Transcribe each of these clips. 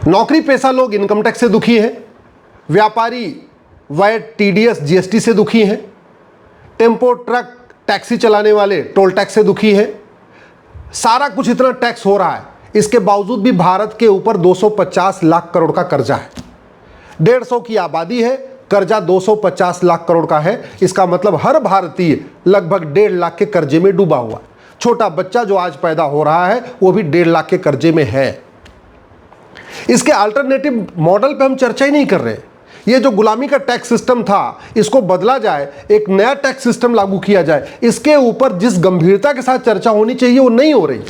नौकरी पेशा लोग इनकम टैक्स से दुखी हैं, व्यापारी वैट टीडीएस जीएसटी से दुखी हैं, टेम्पो ट्रक टैक्सी चलाने वाले टोल टैक्स से दुखी हैं। सारा कुछ इतना टैक्स हो रहा है, इसके बावजूद भी भारत के ऊपर 250 लाख करोड़ का कर्जा है। 150 की आबादी है, कर्जा 250 लाख करोड़ का है। इसका मतलब हर भारतीय लगभग 1.5 लाख के कर्जे में डूबा हुआ। छोटा बच्चा जो आज पैदा हो रहा है वो भी 1.5 लाख के कर्जे में है। इसके अल्टरनेटिव मॉडल पे हम चर्चा ही नहीं कर रहे। ये जो गुलामी का टैक्स सिस्टम था इसको बदला जाए, एक नया टैक्स सिस्टम लागू किया जाए, इसके ऊपर जिस गंभीरता के साथ चर्चा होनी चाहिए वो नहीं हो रही।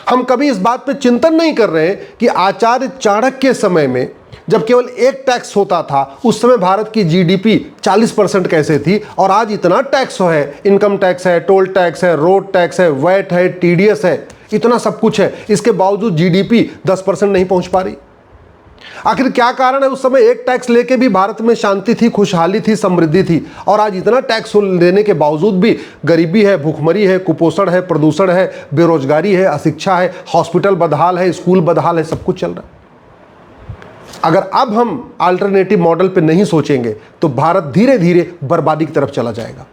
हम कभी इस बात पे चिंतन नहीं कर रहे कि आचार्य चाणक्य के समय में जब केवल एक टैक्स होता था उस समय भारत की जीडीपी 40% कैसे थी, और आज इतना टैक्स है, इनकम टैक्स है, टोल टैक्स है, रोड टैक्स है, वैट है, टीडीएस है, इतना सब कुछ है, इसके बावजूद जीडीपी 10% नहीं पहुंच पा रही। आखिर क्या कारण है? उस समय एक टैक्स लेके भी भारत में शांति थी, खुशहाली थी, समृद्धि थी, और आज इतना टैक्स लेने के बावजूद भी गरीबी है, भूखमरी है, कुपोषण है, प्रदूषण है, बेरोजगारी है, अशिक्षा है, हॉस्पिटल बदहाल है, स्कूल बदहाल है, सब कुछ चल रहा है। अगर अब हम अल्टरनेटिव मॉडल पे नहीं सोचेंगे तो भारत धीरे धीरे बर्बादी की तरफ चला जाएगा।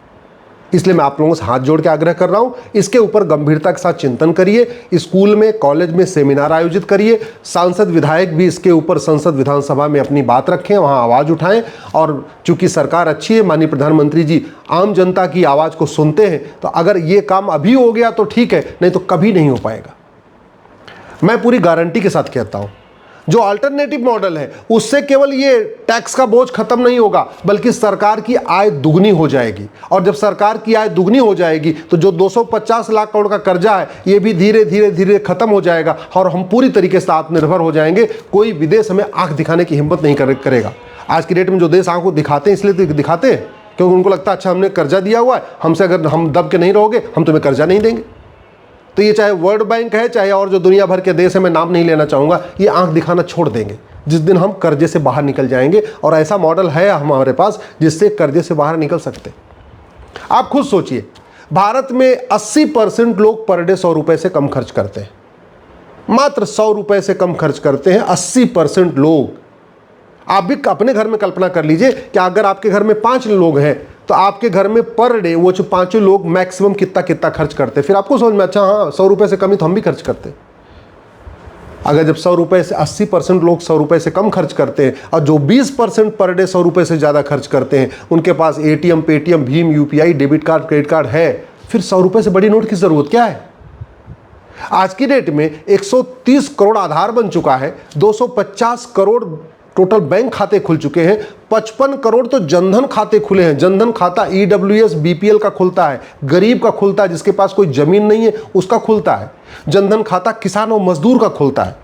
इसलिए मैं आप लोगों से हाथ जोड़ के आग्रह कर रहा हूं, इसके ऊपर गंभीरता के साथ चिंतन करिए। स्कूल में, कॉलेज में सेमिनार आयोजित करिए। सांसद विधायक भी इसके ऊपर संसद विधानसभा में अपनी बात रखें, वहां आवाज़ उठाएं। और चूंकि सरकार अच्छी है, माननीय प्रधानमंत्री जी आम जनता की आवाज़ को सुनते हैं, तो अगर ये काम अभी हो गया तो ठीक है, नहीं तो कभी नहीं हो पाएगा। मैं पूरी गारंटी के साथ कहता हूं, जो अल्टरनेटिव मॉडल है उससे केवल ये टैक्स का बोझ खत्म नहीं होगा, बल्कि सरकार की आय दुगनी हो जाएगी। और जब सरकार की आय दुगनी हो जाएगी तो जो 250 लाख करोड़ का कर्जा है ये भी धीरे धीरे धीरे खत्म हो जाएगा, और हम पूरी तरीके से आत्मनिर्भर हो जाएंगे। कोई विदेश हमें आंख दिखाने की हिम्मत नहीं करेगा। आज की डेट में जो देश आंख को दिखाते हैं, इसलिए तो दिखाते हैं क्योंकि उनको लगता है अच्छा हमने कर्जा दिया हुआ है, हमसे अगर हम दब के नहीं रहोगे हम तुम्हें कर्जा नहीं देंगे। तो ये चाहे वर्ल्ड बैंक है, चाहे और जो दुनिया भर के देश है, मैं नाम नहीं लेना चाहूँगा, ये आंख दिखाना छोड़ देंगे जिस दिन हम कर्जे से बाहर निकल जाएंगे। और ऐसा मॉडल है हमारे पास जिससे कर्जे से बाहर निकल सकते। आप खुद सोचिए, भारत में 80% लोग पर डे 100 रुपये से कम खर्च करते हैं। मात्र 100 रुपये से कम खर्च करते हैं 80% लोग। आप भी अपने घर में कल्पना कर लीजिए कि अगर आपके घर में 5 लोग हैं तो आपके घर में पर डे वो जो 5 लोग मैक्सिमम कितना खर्च करते हैं। फिर आपको समझ में, अच्छा हाँ 100 रुपये से कम ही तो हम भी खर्च करते हैं। अगर जब 100 रुपये से 80% लोग 100 रुपये से कम खर्च करते हैं और जो 20% पर डे 100 रुपये से ज़्यादा खर्च करते हैं उनके पास एटीएम, पेटीएम, भीम, UPI, debit card, credit card है, फिर 100 रुपये से बड़ी नोट की ज़रूरत क्या है? आज की डेट में 130 करोड़ आधार बन चुका है, 250 करोड़ टोटल बैंक खाते खुल चुके हैं, 55 करोड़ तो जनधन खाते खुले हैं। जनधन खाता ईडब्ल्यूएस बीपीएल का खुलता है, गरीब का खुलता है, जिसके पास कोई जमीन नहीं है उसका खुलता है। जनधन खाता किसान और मजदूर का खुलता है।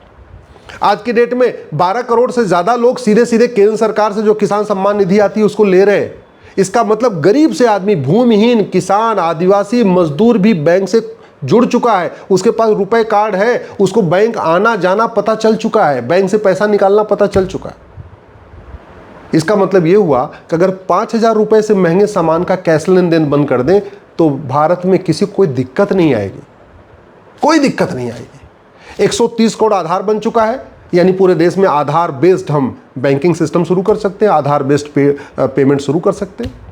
आज की डेट में 12 करोड़ से ज्यादा लोग सीधे सीधे केंद्र सरकार से जो किसान सम्मान निधि आती है उसको ले रहे हैं। इसका मतलब गरीब से आदमी, भूमिहीन, किसान, आदिवासी, मजदूर भी बैंक से जुड़ चुका है। उसके पास रुपए कार्ड है, उसको बैंक आना जाना पता चल चुका है, बैंक से पैसा निकालना पता चल चुका है। इसका मतलब यह हुआ कि अगर 5,000 रुपए से महंगे सामान का कैश लेन देन बंद कर दें तो भारत में किसी को कोई दिक्कत नहीं आएगी, कोई दिक्कत नहीं आएगी। 130 करोड़ आधार बन चुका है, यानी पूरे देश में आधार बेस्ड हम बैंकिंग सिस्टम शुरू कर सकते हैं, आधार बेस्ड पेमेंट शुरू कर सकते हैं।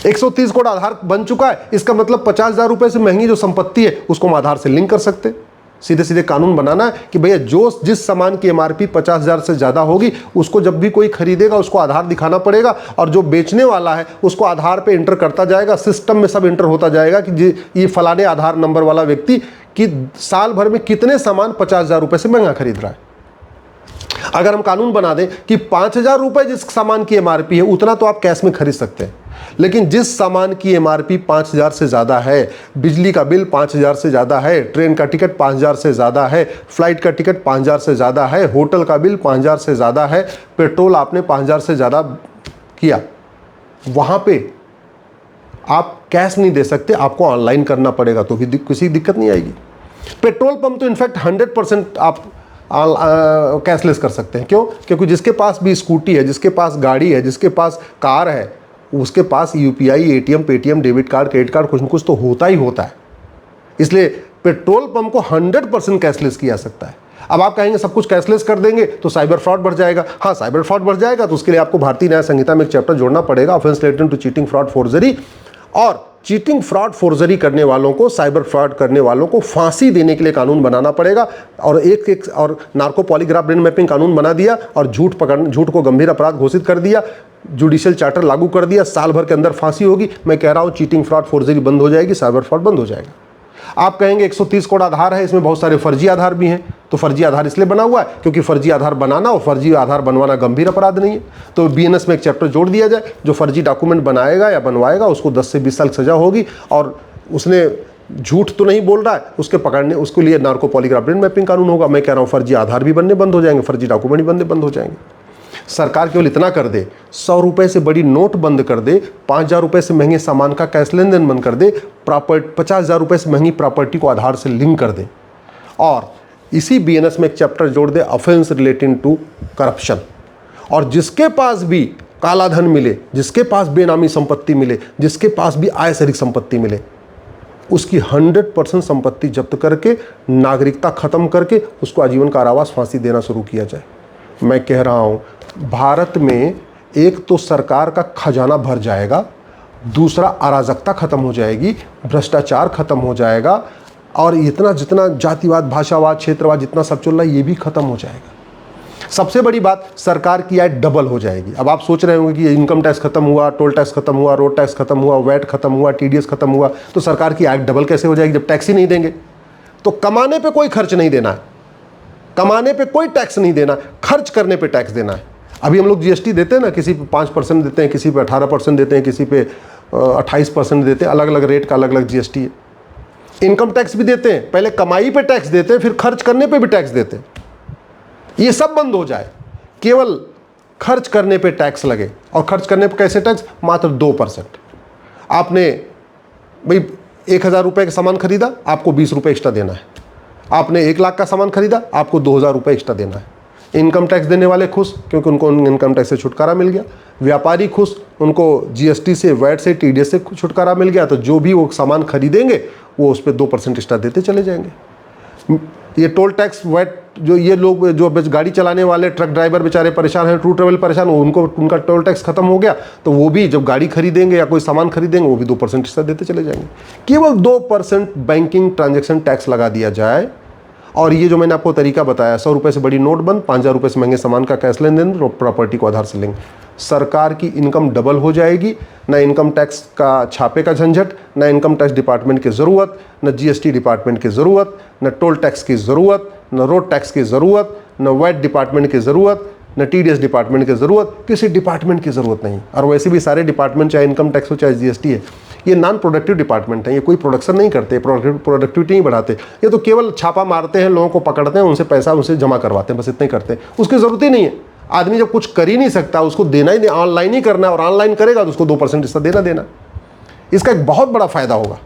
130 करोड़ आधार बन चुका है, इसका मतलब 50,000 रुपए से महंगी जो संपत्ति है उसको हम आधार से लिंक कर सकते हैं। सीधे सीधे कानून बनाना है कि भैया जिस सामान की एमआरपी 50,000 से ज़्यादा होगी उसको जब भी कोई खरीदेगा उसको आधार दिखाना पड़ेगा, और जो बेचने वाला है उसको आधार पे इंटर करता जाएगा, सिस्टम में सब इंटर होता जाएगा कि ये फलाने आधार नंबर वाला व्यक्ति कि साल भर में कितने सामान 50,000 रुपये से महंगा खरीद रहा है। अगर हम कानून बना दें कि 5,000 रुपये जिस सामान की एमआरपी है उतना तो आप कैश में खरीद सकते हैं, लेकिन जिस सामान की एमआरपी 5,000 से ज़्यादा है, बिजली का बिल 5,000 से ज़्यादा है, ट्रेन का टिकट 5,000 से ज़्यादा है, फ्लाइट का टिकट 5,000 से ज़्यादा है, होटल का बिल 5,000 से ज़्यादा है, पेट्रोल आपने 5,000 से ज़्यादा किया, वहाँ पे आप कैश नहीं दे सकते, आपको ऑनलाइन करना पड़ेगा, तो भी किसी दिक्कत नहीं आएगी। पेट्रोल पंप तो इनफैक्ट 100% आप कैशलेस कर सकते हैं। क्यों? क्योंकि जिसके पास भी स्कूटी है, जिसके पास गाड़ी है, जिसके पास कार है, उसके पास UPI, ATM, Paytm, debit card, credit card कुछ न कुछ तो होता ही होता है। इसलिए पेट्रोल पंप को 100% कैशलेस किया जा सकता है। अब आप कहेंगे सब कुछ कैशलेस कर देंगे तो साइबर फ्रॉड बढ़ जाएगा। हाँ, साइबर फ्रॉड बढ़ जाएगा तो उसके लिए आपको भारतीय न्याय संहिता में एक चैप्टर जोड़ना पड़ेगा, offence related to cheating, fraud, forgery. और चीटिंग, फ्रॉड, फोर्जरी करने वालों को, साइबर फ्रॉड करने वालों को फांसी देने के लिए कानून बनाना पड़ेगा। और एक और नार्को पॉलीग्राफ ब्रेन मैपिंग कानून बना दिया और झूठ को गंभीर अपराध घोषित कर दिया, जुडिशियल चार्टर लागू कर दिया, साल भर के अंदर फांसी होगी। मैं कह रहा हूं चीटिंग, फ्रॉड, फोर्जरी बंद हो जाएगी, साइबर फ्रॉड बंद हो जाएगा। आप कहेंगे 130 करोड़ आधार है, इसमें बहुत सारे फर्जी आधार भी हैं। तो फर्जी आधार इसलिए बना हुआ है क्योंकि फर्जी आधार बनाना और फर्जी आधार बनवाना गंभीर अपराध नहीं है। तो बीएनएस में एक चैप्टर जोड़ दिया जाए, जो फर्जी डॉक्यूमेंट बनाएगा या बनवाएगा उसको 10 से 20 साल सजा होगी। और उसने झूठ तो नहीं बोल रहा है, उसके पकड़ने उसके लिए नार्को पॉलीग्राफ ब्रेन मैपिंग कानून होगा। मैं कह रहा हूँ फर्जी आधार भी बनने बंद हो जाएंगे, फर्जी डॉक्यूमेंट भी बनने बंद हो जाएंगे। सरकार केवल इतना कर दे, 100 रुपए से बड़ी नोट बंद कर दे, 5,000 रुपए से महंगे सामान का कैश लेन देन बंद कर दे, 50,000 रुपए से महंगी प्रॉपर्टी को आधार से लिंक कर दे, और इसी बीएनएस में एक चैप्टर जोड़ दे, ऑफेंस रिलेटिंग टू करप्शन। और जिसके पास भी काला धन मिले, जिसके पास बेनामी संपत्ति मिले, जिसके पास भी आय से अधिक संपत्ति मिले, उसकी 100% संपत्ति जब्त करके, नागरिकता खत्म करके उसको आजीवन कारावास, फांसी देना शुरू किया जाए। मैं कह रहा हूं भारत में एक तो सरकार का खजाना भर जाएगा, दूसरा अराजकता खत्म हो जाएगी, भ्रष्टाचार खत्म हो जाएगा, और इतना जितना जातिवाद, भाषावाद, क्षेत्रवाद जितना सब चल रहा है ये भी खत्म हो जाएगा। सबसे बड़ी बात, सरकार की आय डबल हो जाएगी। अब आप सोच रहे होंगे कि इनकम टैक्स खत्म हुआ, टोल टैक्स खत्म हुआ, रोड टैक्स खत्म हुआ, वैट खत्म हुआ, टीडीएस खत्म हुआ, तो सरकार की आय डबल कैसे हो जाएगी जब टैक्स ही नहीं देंगे। तो कमाने पे कोई खर्च नहीं देना है, कमाने पे कोई टैक्स नहीं देना, खर्च करने पे टैक्स देना है। अभी हम लोग जीएसटी देते हैं ना, किसी पे 5% देते हैं, किसी पे 18% देते हैं, किसी पे 28% देते हैं, अलग अलग रेट का अलग अलग जीएसटी है। इनकम टैक्स भी देते हैं, पहले कमाई पे टैक्स देते हैं, फिर खर्च करने पे भी टैक्स देते हैं। ये सब बंद हो जाए, केवल खर्च करने पे टैक्स लगे। और खर्च करने पे कैसे टैक्स? मात्र 2%। आपने भाई 1,000 रुपये का सामान खरीदा, आपको 20 रुपये एक्स्ट्रा देना है। आपने 1 लाख का सामान खरीदा, आपको 2,000 रुपये एक्स्ट्रा देना है। इनकम टैक्स देने वाले खुश क्योंकि उनको इनकम टैक्स से छुटकारा मिल गया, व्यापारी खुश, उनको जीएसटी से, वैट से, टीडीएस से छुटकारा मिल गया। तो जो भी वो सामान खरीदेंगे वो उस पर 2% एक्स्ट्रा देते चले जाएंगे। ये टोल टैक्स, वैट, जो ये लोग जो गाड़ी चलाने वाले ट्रक ड्राइवर बेचारे परेशान हैं, टू ट्रेवल परेशान, उनको उनका टोल टैक्स खत्म हो गया, तो वो भी जब गाड़ी खरीदेंगे या कोई सामान खरीदेंगे वो भी 2% एक्स्ट्रा देते चले जाएंगे। केवल 2% बैंकिंग ट्रांजैक्शन टैक्स लगा दिया जाए। और ये जो मैंने आपको तरीका बताया, 100 रुपये से बड़ी नोट बंद, 5,000 रुपये से महंगे सामान का कैश लेन देन, प्रॉपर्टी को आधार से लिंक, सरकार की इनकम डबल हो जाएगी। न इनकम टैक्स का छापे का झंझट, न इनकम टैक्स डिपार्टमेंट की ज़रूरत, न जीएसटी डिपार्टमेंट की ज़रूरत, न टोल टैक्स की ज़रूरत, न रोड टैक्स की ज़रूरत, न वैट डिपार्टमेंट की ज़रूरत, न टीडीएस डिपार्टमेंट की ज़रूरत, किसी डिपार्टमेंट की ज़रूरत नहीं। और वैसे भी सारे डिपार्टमेंट, चाहे इनकम टैक्स हो चाहे जीएसटी है, ये नॉन प्रोडक्टिव डिपार्टमेंट है। ये कोई प्रोडक्शन नहीं करते, प्रोडक्टिविटी नहीं बढ़ाते। ये तो केवल छापा मारते हैं, लोगों को पकड़ते हैं, उनसे पैसा उनसे जमा करवाते हैं, बस इतना ही करते हैं। उसकी ज़रूरत ही नहीं है। आदमी जब कुछ कर ही नहीं सकता, उसको देना ही नहीं, ऑनलाइन ही करना है, और ऑनलाइन करेगा तो उसको 2% हिस्सा देना। इसका एक बहुत बड़ा फ़ायदा होगा,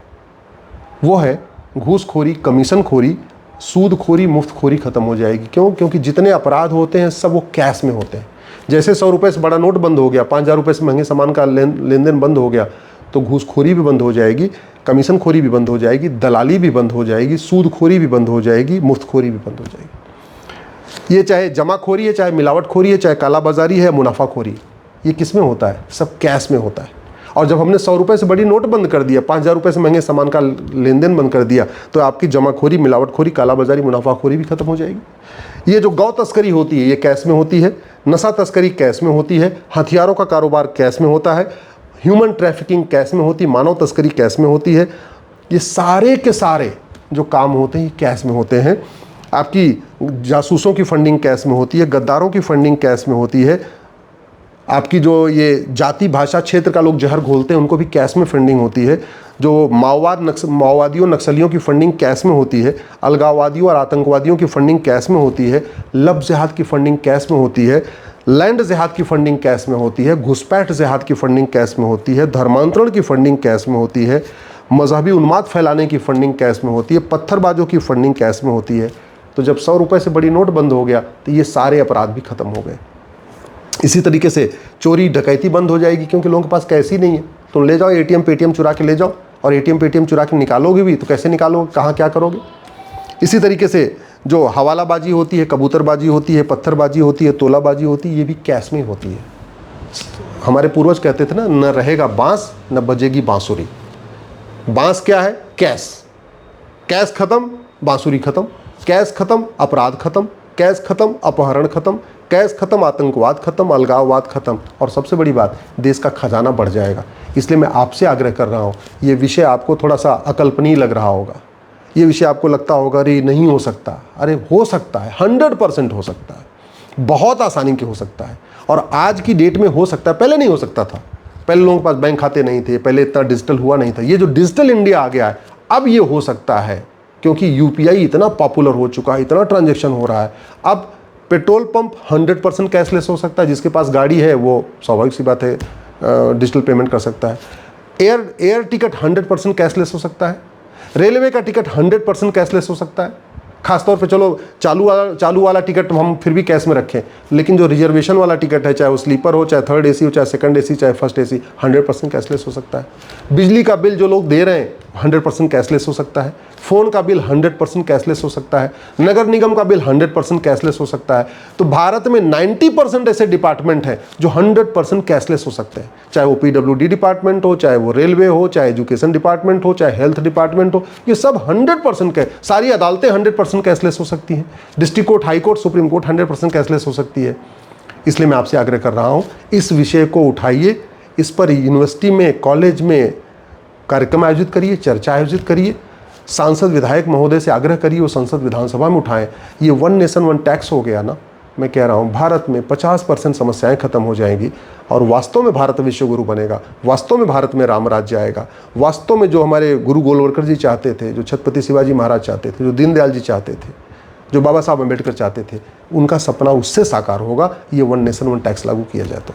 वो है घूसखोरी, कमीशनखोरी, सूदखोरी, मुफ्तखोरी खत्म हो जाएगी। क्यों? क्योंकि जितने अपराध होते हैं सब वो कैश में होते हैं। जैसे 100 रुपये से बड़ा नोट बंद हो गया, 5,000 रुपये से महंगे सामान का लेन देन बंद हो गया, तो घूसखोरी भी बंद हो जाएगी, कमीशनखोरी भी बंद हो जाएगी, दलाली भी बंद हो जाएगी, सूदखोरी भी बंद हो जाएगी, मुफ्तखोरी भी बंद हो जाएगी। ये चाहे जमाखोरी है, चाहे मिलावटखोरी है, चाहे कालाबाजारी है, मुनाफाखोरी, ये किस में होता है? सब कैश में होता है। और जब हमने 100 रुपये से बड़ी नोट बंद कर दिया, 5,000 रुपये से महंगे सामान का लेन देन बंद कर दिया, तो आपकी जमाखोरी, मिलावटखोरी, कालाबाजारी, मुनाफाखोरी भी खत्म हो जाएगी। ये जो गौ तस्करी होती है ये कैश में होती है, नशा तस्करी कैश में होती है, हथियारों का कारोबार कैश में होता है, ह्यूमन ट्रैफिकिंग कैश में होती है, मानव तस्करी कैश में होती है। ये सारे के सारे जो काम होते हैं ये कैश में होते हैं। आपकी जासूसों की फंडिंग कैश में होती है, गद्दारों की फंडिंग कैश में होती है, आपकी जो ये जाति भाषा क्षेत्र का लोग जहर घोलते हैं उनको भी कैश में फंडिंग होती है, जो माओवादियों नक्सलियों की फंडिंग कैश में होती है, अलगाववादियों और आतंकवादियों की फंडिंग कैश में होती है, लब जिहाद की फंडिंग कैश में होती है, लैंड जिहाद की फंडिंग कैश में होती है, घुसपैठ जिहाद की फंडिंग कैश में होती है, धर्मांतरण की फंडिंग कैश में होती है, मजहबी उन्माद फैलाने की फंडिंग कैश में होती है, पत्थरबाजों की फंडिंग कैश में होती है। तो जब 100 रुपये से बड़ी नोट बंद हो गया तो ये सारे अपराध भी खत्म हो गए। इसी तरीके से चोरी डकैती बंद हो जाएगी, क्योंकि लोगों के पास कैश ही नहीं है। तो ले जाओ एटीएम पेटीएम चुरा के ले जाओ, और एटीएम पेटीएम चुरा के निकालोगे भी तो कैसे निकालोगे, कहाँ क्या करोगे। इसी तरीके से जो हवालाबाजी होती है, कबूतरबाजी होती है, पत्थरबाजी होती है, तोलाबाजी होती है, ये भी कैश में होती है। हमारे पूर्वज कहते थे ना, न रहेगा बांस न बजेगी बांसुरी। बांस क्या है? कैश। कैश खत्म, बांसुरी खत्म। कैश खत्म, अपराध खत्म। कैश खत्म, अपहरण खत्म। कैश खत्म, आतंकवाद खत्म, अलगाववाद खत्म। और सबसे बड़ी बात, देश का खजाना बढ़ जाएगा। इसलिए मैं आपसे आग्रह कर रहा हूँ, ये विषय आपको थोड़ा सा अकल्पनीय लग रहा होगा, ये विषय आपको लगता होगा अरे नहीं हो सकता, अरे हो सकता है, 100% हो सकता है, बहुत आसानी के हो सकता है। और आज की डेट में हो सकता है, पहले नहीं हो सकता था। पहले लोगों के पास बैंक खाते नहीं थे, पहले इतना डिजिटल हुआ नहीं था। ये जो डिजिटल इंडिया आ गया है, अब ये हो सकता है, क्योंकि यूपीआई इतना पॉपुलर हो चुका है, इतना ट्रांजैक्शन हो रहा है। अब पेट्रोल पंप 100% कैशलेस हो सकता है। जिसके पास गाड़ी है वो स्वाभाविक सी बात है डिजिटल पेमेंट कर सकता है। एयर टिकट 100% कैशलेस हो सकता है। रेलवे का टिकट 100% कैशलेस हो सकता है। खासतौर पे चलो चालू वाला टिकट हम फिर भी कैश में रखें, लेकिन जो रिजर्वेशन वाला टिकट है, चाहे वो स्लीपर हो, चाहे थर्ड एसी हो, चाहे सेकंड एसी, चाहे फर्स्ट एसी, 100% कैशलेस हो सकता है। बिजली का बिल जो लोग दे रहे हैं 100% कैशलेस हो सकता है। फ़ोन का बिल 100% कैशलेस हो सकता है। नगर निगम का बिल 100% कैशलेस हो सकता है। तो भारत में 90% ऐसे डिपार्टमेंट हैं जो 100% कैशलेस हो सकते हैं। चाहे वो PWD डिपार्टमेंट हो, चाहे वो रेलवे हो, चाहे एजुकेशन डिपार्टमेंट हो, चाहे हेल्थ डिपार्टमेंट हो, ये सब 100% के। सारी अदालतें 100% कैशलेस हो सकती हैं। District court, high court, supreme court 100% cashless हो सकती है। इसलिए मैं आपसे आग्रह कर रहा हूँ, इस विषय को उठाइए, इस पर यूनिवर्सिटी में, कॉलेज में कार्यक्रम आयोजित करिए, चर्चा आयोजित करिए। सांसद विधायक महोदय से आग्रह करिए वो संसद विधानसभा में उठाएं। ये 1 नेशन 1 टैक्स हो गया ना, मैं कह रहा हूँ भारत में 50% समस्याएं खत्म हो जाएंगी और वास्तव में भारत विश्व गुरु बनेगा। वास्तव में भारत में राम राज्य आएगा। वास्तव में जो हमारे गुरु गोलवलकर जी चाहते थे, जो छत्रपति शिवाजी महाराज चाहते थे, जो दीनदयाल जी चाहते थे, जो बाबा साहब अम्बेडकर चाहते थे, उनका सपना उससे साकार होगा, ये 1 नेशन 1 टैक्स लागू किया जाए तो।